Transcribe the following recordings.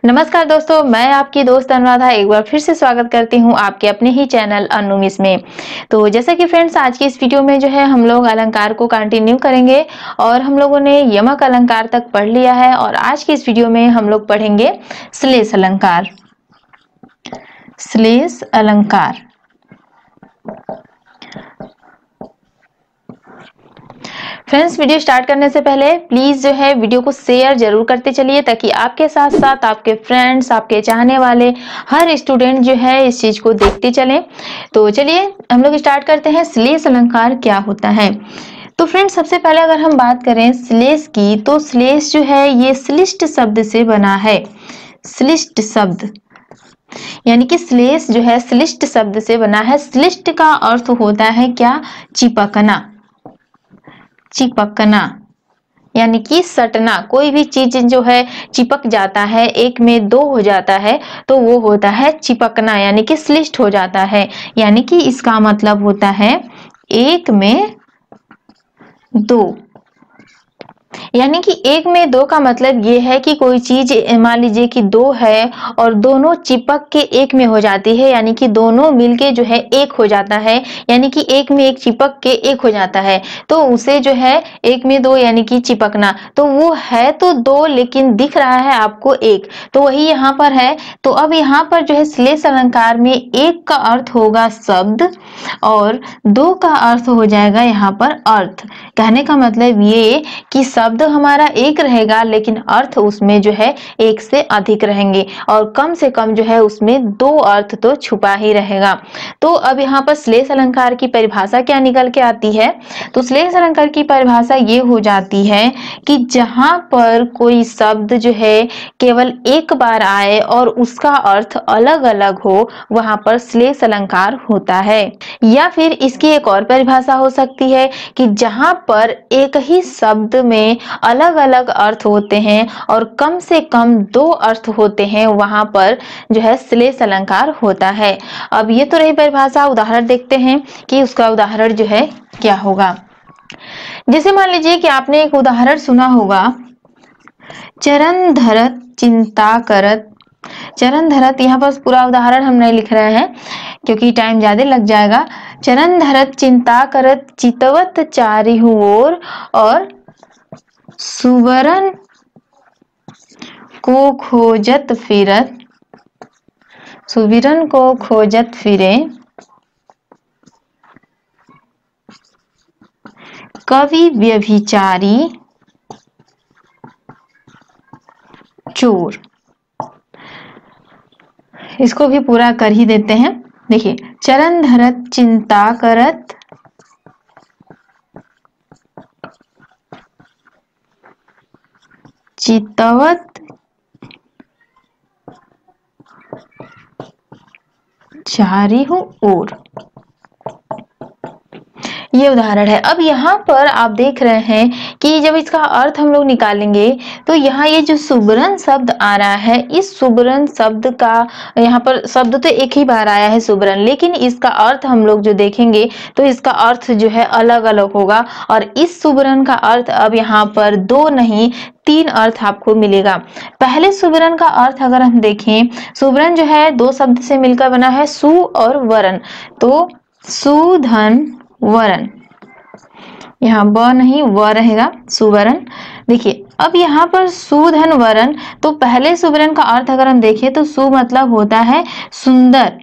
नमस्कार दोस्तों, मैं आपकी दोस्त अनुराधा एक बार फिर से स्वागत करती हूँ आपके अपने ही चैनल अनु मिस में। तो जैसा कि फ्रेंड्स, आज की इस वीडियो में जो है हम लोग अलंकार को कंटिन्यू करेंगे और हम लोगों ने यमक अलंकार तक पढ़ लिया है और आज की इस वीडियो में हम लोग पढ़ेंगे श्लेष अलंकार। श्लेष अलंकार। फ्रेंड्स, वीडियो स्टार्ट करने से पहले प्लीज जो है वीडियो को शेयर जरूर करते चलिए ताकि आपके साथ साथ आपके फ्रेंड्स, आपके चाहने वाले हर स्टूडेंट जो है इस चीज को देखते चलें। तो चलिए हम लोग स्टार्ट करते हैं। श्लेष अलंकार क्या होता है? तो फ्रेंड्स, सबसे पहले अगर हम बात करें श्लेष की, तो श्लेष जो है ये श्लिष्ट शब्द से बना है। श्लिष्ट शब्द यानी कि श्लेष जो है श्लिष्ट शब्द से बना है। श्लिष्ट का अर्थ होता है क्या? चिपकना। चिपकना यानी कि सटना। कोई भी चीज जो है चिपक जाता है, एक में दो हो जाता है, तो वो होता है चिपकना यानी कि श्लिष्ट हो जाता है। यानी कि इसका मतलब होता है एक में दो। यानी कि एक में दो का मतलब ये है कि कोई चीज मान लीजिए कि दो है और दोनों चिपक के एक में हो जाती है, यानी कि दोनों मिलके जो है एक हो जाता है, यानी कि एक में एक चिपक के एक हो जाता है, तो उसे जो है एक में दो यानी कि चिपकना। तो वो है तो दो लेकिन दिख रहा है आपको एक, तो वही यहाँ पर है। तो अब यहाँ पर जो है श्लेष अलंकार में एक का अर्थ होगा शब्द और दो का अर्थ हो जाएगा यहाँ पर अर्थ। कहने का मतलब ये कि शब्द हमारा एक रहेगा लेकिन अर्थ उसमें जो है एक से अधिक रहेंगे और कम से कम जो है उसमें दो अर्थ तो छुपा ही रहेगा। तो अब यहाँ पर श्लेष अलंकार की परिभाषा क्या निकल के आती है? तो श्लेष अलंकार की परिभाषा ये हो जाती है कि जहां पर कोई शब्द जो है केवल एक बार आए और उसका अर्थ अलग अलग हो, वहां पर श्लेष अलंकार होता है। या फिर इसकी एक और परिभाषा हो सकती है कि जहां पर एक ही शब्द में अलग अलग अर्थ होते हैं और कम से कम दो अर्थ होते हैं, वहां पर जो है श्लेष अलंकार होता है। अब ये तो रही परिभाषा। उदाहरण देखते हैं कि उसका उदाहरण जो है क्या होगा। जैसे मान लीजिए कि आपने एक उदाहरण सुना होगा, चरण धरत चिंता करत। चरण धरत, यहाँ पर पूरा उदाहरण हम नहीं लिख रहे हैं क्योंकि टाइम ज्यादा लग जाएगा। चरण धरत चिंता करत चितवत चारिहु ओर, और सुवरन को खोजत फिरत। सुविरन को खोजत फिरे कवि व्यभिचारी चोर। इसको भी पूरा कर ही देते हैं। देखिए, चरण धरत चिंता करत चितवत चारिहु ओर, ये उदाहरण है। अब यहाँ पर आप देख रहे हैं कि जब इसका अर्थ हम लोग निकालेंगे तो यहाँ ये जो सुबरन शब्द आ रहा है, इस सुबरन शब्द का यहाँ पर शब्द तो एक ही बार आया है सुबरन, लेकिन इसका अर्थ हम लोग जो देखेंगे तो इसका अर्थ जो है अलग अलग होगा। और इस सुबरन का अर्थ अब यहाँ पर दो नहीं तीन अर्थ आपको मिलेगा। पहले सुबरन का अर्थ अगर हम देखें, सुबरन जो है दो शब्द से मिलकर बना है, सु और वरन। तो सुधन वरन, यहाँ ब नहीं व रहेगा, सुवरन। देखिए, अब यहाँ पर सुधन वरन, तो पहले सुवरन का अर्थ अगर हम देखें तो सु मतलब होता है सुंदर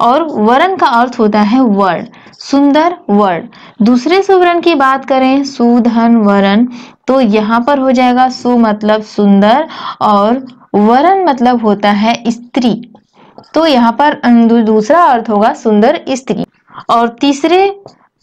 और वरन का अर्थ होता है वर्ण, सुंदर वर्ण। दूसरे सुवरन की बात करें, सुधन वरन, तो यहाँ पर हो जाएगा सु मतलब सुंदर और वरन मतलब होता है स्त्री। तो यहाँ पर दूसरा अर्थ होगा सुंदर स्त्री। और तीसरे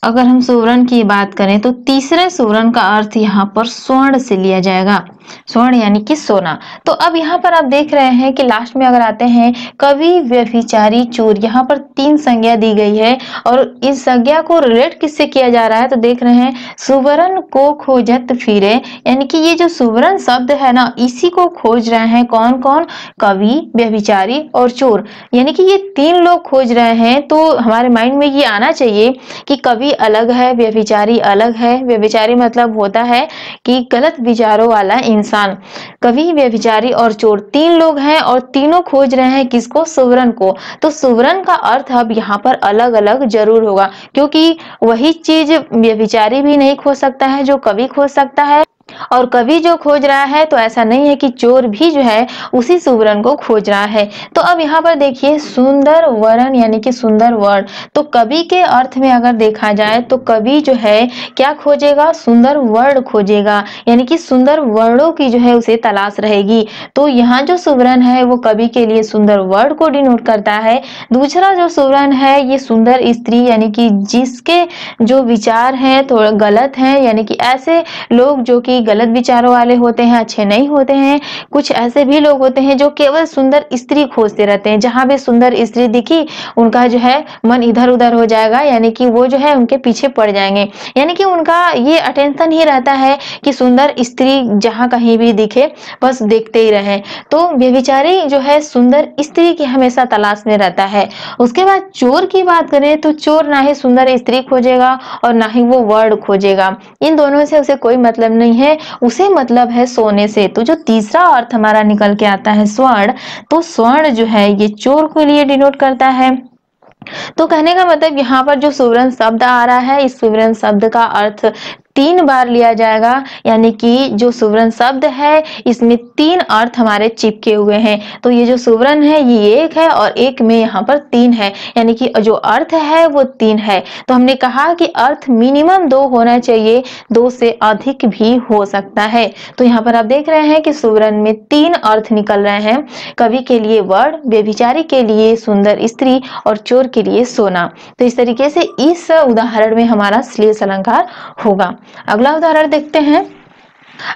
अगर हम सुवर्ण की बात करें तो तीसरे सुवर्ण का अर्थ यहाँ पर स्वर्ण से लिया जाएगा, स्वर्ण यानी कि सोना। तो अब यहाँ पर आप देख रहे हैं कि लास्ट में अगर आते हैं कवि व्यभिचारी चोर, यहाँ पर तीन संज्ञा दी गई है और इस संज्ञा को रिलेट किससे किया जा रहा है? तो देख रहे हैं सुवर्ण को खोजत फिरे, यानी कि ये जो सुवर्ण शब्द है ना, इसी को खोज रहे हैं कौन कौन? कवि, व्यभिचारी और चोर, यानी कि ये तीन लोग खोज रहे हैं। तो हमारे माइंड में ये आना चाहिए कि कवि अलग है, व्यभिचारी अलग है। व्यभिचारी मतलब होता है कि गलत विचारों वाला इंसान। कवि, व्यभिचारी और चोर 3 लोग हैं और तीनों खोज रहे हैं किसको? सुवर्ण को। तो सुवर्ण का अर्थ अब यहाँ पर अलग-अलग जरूर होगा, क्योंकि वही चीज व्यभिचारी भी नहीं खोज सकता है जो कवि खोज सकता है, और कवि जो खोज रहा है तो ऐसा नहीं है कि चोर भी जो है उसी सुवर्ण को खोज रहा है। तो अब यहाँ पर देखिए सुंदर वर्ण यानी कि सुंदर वर्ण। तो कवि के अर्थ में अगर देखा जाए तो कवि जो है क्या खोजेगा? सुंदर वर्ण खोजेगा, यानी कि सुंदर वर्णों की जो है उसे तलाश रहेगी। तो यहाँ जो सुवर्ण है वो कवि के लिए सुंदर वर्ण को डिनोट करता है। दूसरा जो सुवर्ण है ये सुंदर स्त्री, यानी कि जिसके जो विचार हैं थोड़ा गलत हैं, यानी कि ऐसे लोग जो कि गलत विचारों वाले होते हैं, अच्छे नहीं होते हैं। कुछ ऐसे भी लोग होते हैं जो केवल सुंदर स्त्री खोजते रहते हैं, जहां भी सुंदर स्त्री दिखी उनका जो है मन इधर उधर हो जाएगा, यानी कि वो जो है उनके पीछे पड़ जाएंगे, यानी कि उनका ये अटेंशन ही रहता है कि सुंदर स्त्री जहां कहीं भी दिखे बस देखते ही रहे। तो व्यभिचारी जो है सुंदर स्त्री की हमेशा तलाश में रहता है। उसके बाद चोर की बात करें तो चोर ना ही सुंदर स्त्री खोजेगा और ना ही वो वर्ण खोजेगा, इन दोनों से उसे कोई मतलब नहीं है, उसे मतलब है सोने से। तो जो तीसरा अर्थ हमारा निकल के आता है स्वर्ण, तो स्वर्ण जो है ये चोर के लिए डिनोट करता है। तो कहने का मतलब यहाँ पर जो सुवर्ण शब्द आ रहा है, इस सुवर्ण शब्द का अर्थ 3 बार लिया जाएगा, यानी कि जो सुवर्ण शब्द है इसमें 3 अर्थ हमारे चिपके हुए हैं। तो ये जो सुवर्ण है ये 1 है और 1 में यहाँ पर 3 है, यानी कि जो अर्थ है वो 3 है। तो हमने कहा कि अर्थ मिनिमम 2 होना चाहिए, 2 से अधिक भी हो सकता है। तो यहाँ पर आप देख रहे हैं कि सुवर्ण में 3 अर्थ निकल रहे हैं, कवि के लिए वर्ण, व्यभिचारी के लिए सुंदर स्त्री और चोर के लिए सोना। तो इस तरीके से इस उदाहरण में हमारा श्लेष अलंकार होगा। अगला उदाहरण देखते हैं।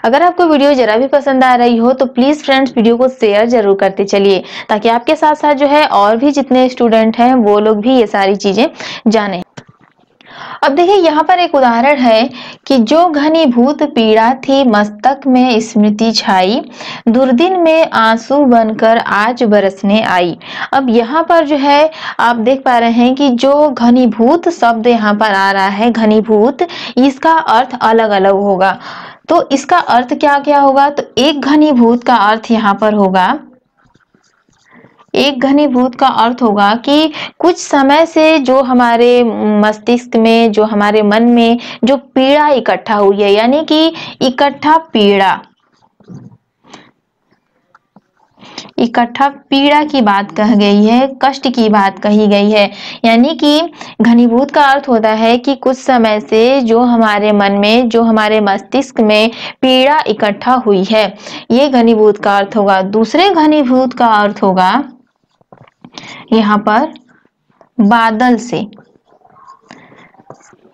अगर आपको वीडियो जरा भी पसंद आ रही हो तो प्लीज फ्रेंड्स वीडियो को शेयर जरूर करते चलिए, ताकि आपके साथ साथ जो है और भी जितने स्टूडेंट हैं वो लोग भी ये सारी चीजें जाने। अब देखिए यहाँ पर एक उदाहरण है कि जो घनीभूत पीड़ा थी मस्तक में स्मृति छाई, दुर्दिन में आंसू बनकर आज बरसने आई। अब यहाँ पर जो है आप देख पा रहे हैं कि जो घनीभूत शब्द यहाँ पर आ रहा है, घनीभूत, इसका अर्थ अलग अलग होगा। तो इसका अर्थ क्या क्या होगा? तो एक घनीभूत का अर्थ यहाँ पर होगा, एक घनीभूत का अर्थ होगा कि कुछ समय से जो हमारे मस्तिष्क में, जो हमारे मन में जो पीड़ा इकट्ठा हुई है, यानी कि इकट्ठा पीड़ा की बात कह गई है, कष्ट की बात कही गई है। यानी कि घनीभूत का अर्थ होता है कि कुछ समय से जो हमारे मन में, जो हमारे मस्तिष्क में पीड़ा इकट्ठा हुई है, ये घनीभूत का अर्थ होगा। दूसरे घनीभूत का अर्थ होगा यहाँ पर बादल से,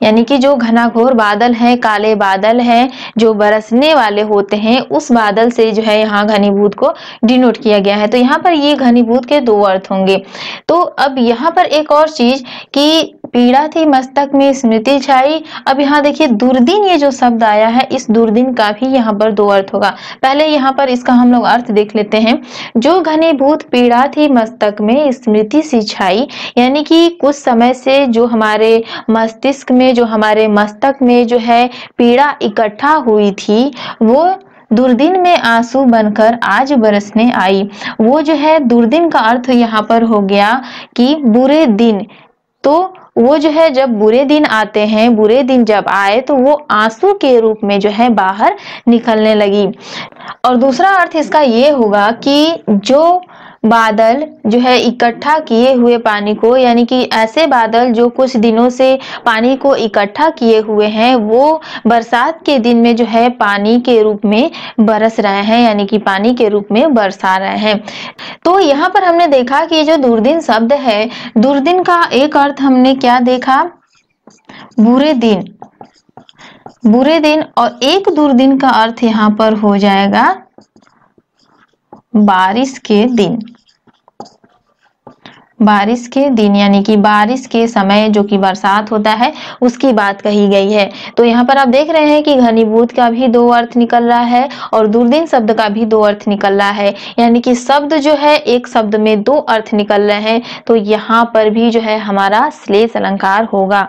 यानी कि जो घनाघोर बादल है, काले बादल है जो बरसने वाले होते हैं, उस बादल से जो है यहाँ घनीभूत को डिनोट किया गया है। तो यहाँ पर ये घनीभूत के 2 अर्थ होंगे। तो अब यहाँ पर एक और चीज कि पीड़ा थी मस्तक में स्मृति छाई। अब यहाँ देखिए दुर्दिन, ये जो शब्द आया है, इस दुर्दिन का भी यहाँ पर 2 अर्थ होगा। पहले यहाँ पर इसका हम लोग अर्थ देख लेते हैं। जो घनीभूत पीड़ा थी मस्तक में स्मृति सी छाई, यानी कि कुछ समय से जो हमारे मस्तिष्क में, जो हमारे मस्तक में जो है पीड़ा इकट्ठा हुई थी, वो दुर्दिन में आंसू बनकर आज बरसने आई। वो जो है दुर्दिन का अर्थ यहाँ पर हो गया कि बुरे दिन। तो वो जो है जब बुरे दिन आते हैं, बुरे दिन जब आए तो वो आंसू के रूप में जो है बाहर निकलने लगी। और दूसरा अर्थ इसका ये होगा कि जो बादल जो है इकट्ठा किए हुए पानी को, यानी कि ऐसे बादल जो कुछ दिनों से पानी को इकट्ठा किए हुए हैं, वो बरसात के दिन में जो है पानी के रूप में बरस रहे हैं, यानी कि पानी के रूप में बरसा रहे हैं। तो यहाँ पर हमने देखा कि जो दुर्दिन शब्द है, दुर्दिन का एक अर्थ हमने क्या देखा? बुरे दिन, बुरे दिन। और एक दुर्दिन का अर्थ यहाँ पर हो जाएगा बारिश के दिन, बारिश के दिन, यानी कि बारिश के समय जो कि बरसात होता है उसकी बात कही गई है। तो यहाँ पर आप देख रहे हैं कि घनीभूत का भी 2 अर्थ निकल रहा है और दुर्दिन शब्द का भी 2 अर्थ निकल रहा है, यानी कि शब्द जो है एक शब्द में 2 अर्थ निकल रहे हैं। तो यहाँ पर भी जो है हमारा श्लेष अलंकार होगा।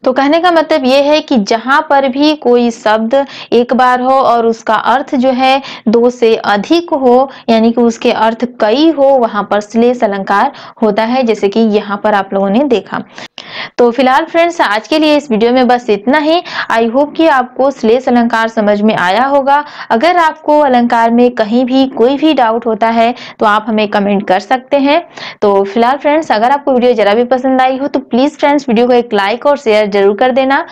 तो कहने का मतलब ये है कि जहाँ पर भी कोई शब्द एक बार हो और उसका अर्थ जो है 2 से अधिक हो, यानी कि उसके अर्थ कई हो, वहाँ पर श्लेष अलंकार होता है, जैसे कि यहाँ पर आप लोगों ने देखा। तो फिलहाल फ्रेंड्स आज के लिए इस वीडियो में बस इतना ही। आई होप कि आपको श्लेष अलंकार समझ में आया होगा। अगर आपको अलंकार में कहीं भी कोई भी डाउट होता है तो आप हमें कमेंट कर सकते हैं। तो फिलहाल फ्रेंड्स अगर आपको वीडियो जरा भी पसंद आई हो तो प्लीज फ्रेंड्स वीडियो को एक लाइक और शेयर जरूर कर देना।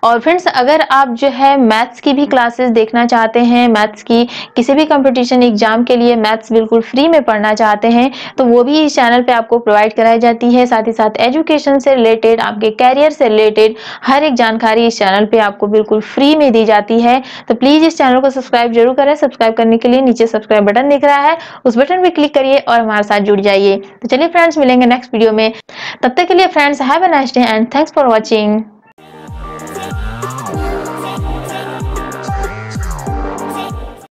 और फ्रेंड्स अगर आप जो है मैथ्स की भी क्लासेस देखना चाहते हैं, मैथ्स की किसी भी कंपटीशन एग्जाम के लिए मैथ्स बिल्कुल फ्री में पढ़ना चाहते हैं तो वो भी इस चैनल पे आपको प्रोवाइड कराई जाती है। साथ ही साथ एजुकेशन से रिलेटेड, आपके कैरियर से रिलेटेड हर एक जानकारी इस चैनल पे आपको बिल्कुल फ्री में दी जाती है। तो प्लीज इस चैनल को सब्सक्राइब जरूर करें। सब्सक्राइब करने के लिए नीचे सब्सक्राइब बटन दिख रहा है, उस बटन पे क्लिक करिए और हमारे साथ जुड़ जाइए। तो चलिए फ्रेंड्स मिलेंगे नेक्स्ट वीडियो में। तब तक के लिए friends have a nice day and thanks for watching.